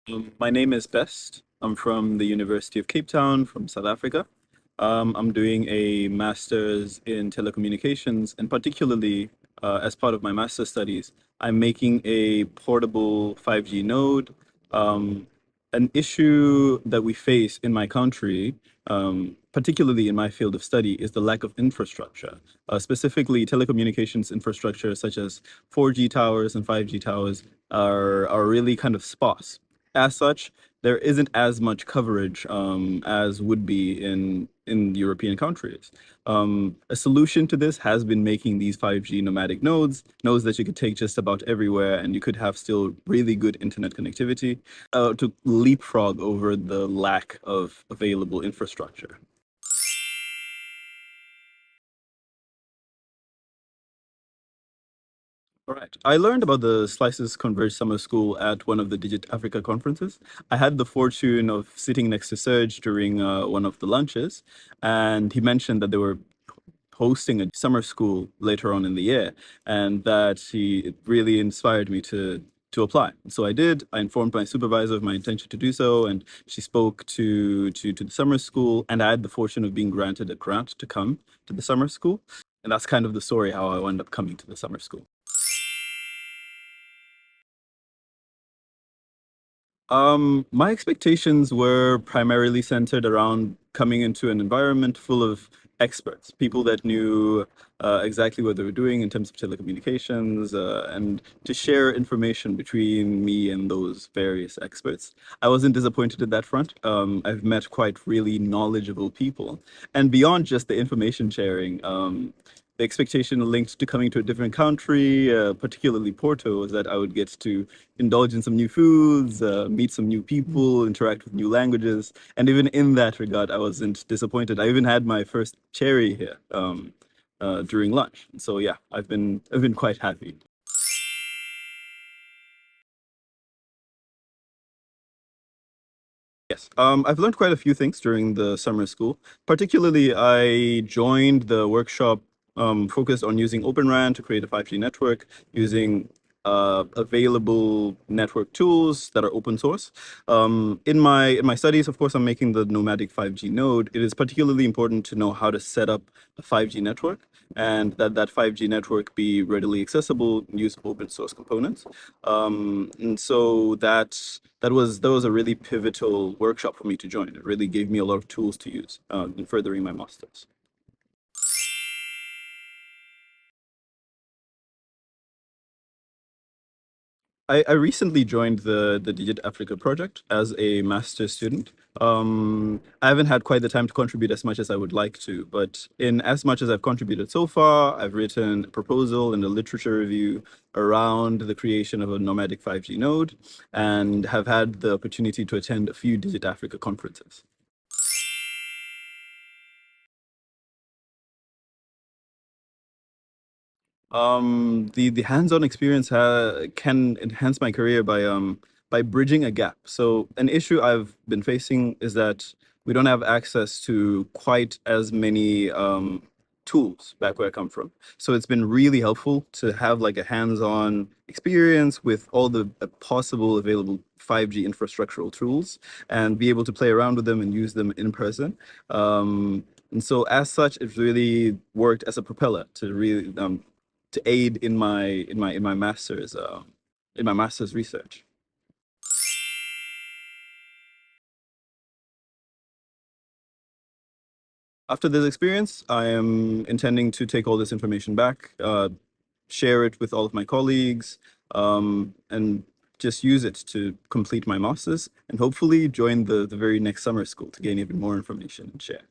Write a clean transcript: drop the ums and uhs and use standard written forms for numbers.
My name is Best. I'm from the University of Cape Town from South Africa. I'm doing a master's in telecommunications, and particularly as part of my master's studies, I'm making a portable 5G node. Um, an issue that we face in my country, particularly in my field of study, is the lack of infrastructure, specifically telecommunications infrastructure such as 4G towers and 5G towers are really kind of sparse. As such, there isn't as much coverage as would be in European countries. A solution to this has been making these 5G nomadic nodes that you could take just about everywhere, and you could have still really good internet connectivity to leapfrog over the lack of available infrastructure. All right. I learned about the SLICES-CONVERGE Summer School at one of the DIGITAfrica conferences. I had the fortune of sitting next to Serge during one of the lunches, and he mentioned that they were hosting a summer school later on in the year, and that it really inspired me to apply. So I did. I informed my supervisor of my intention to do so, and she spoke to the summer school, and I had the fortune of being granted a grant to come to the summer school, and that's kind of the story how I wound up coming to the summer school. My expectations were primarily centered around coming into an environment full of experts, people that knew exactly what they were doing in terms of telecommunications, and to share information between me and those various experts. I wasn't disappointed at that front. I've met quite really knowledgeable people, and beyond just the information sharing, the expectation linked to coming to a different country, particularly Porto, was that I would get to indulge in some new foods, meet some new people, interact with new languages. And even in that regard, I wasn't disappointed. I even had my first cherry here during lunch. So yeah, I've been quite happy. Yes, I've learned quite a few things during the summer school. Particularly, I joined the workshop focused on using Open RAN to create a 5G network using available network tools that are open source. In my studies, of course, I'm making the nomadic 5G node. It is particularly important to know how to set up a 5G network and that 5G network be readily accessible, use open source components. And so that was a really pivotal workshop for me to join. It really gave me a lot of tools to use in furthering my masters. I recently joined the Digit Africa project as a master's student. I haven't had quite the time to contribute as much as I would like to, but in as much as I've contributed so far, I've written a proposal and a literature review around the creation of a nomadic 5G node and have had the opportunity to attend a few Digit Africa conferences. The hands-on experience can enhance my career by bridging a gap. So an issue I've been facing is that we don't have access to quite as many tools back where I come from. So it's been really helpful to have like a hands-on experience with all the possible available 5G infrastructural tools and be able to play around with them and use them in person. And so as such, it really worked as a propeller to aid in my master's research. After this experience, I am intending to take all this information back, share it with all of my colleagues, and just use it to complete my master's and hopefully join the very next summer school to gain even more information and share.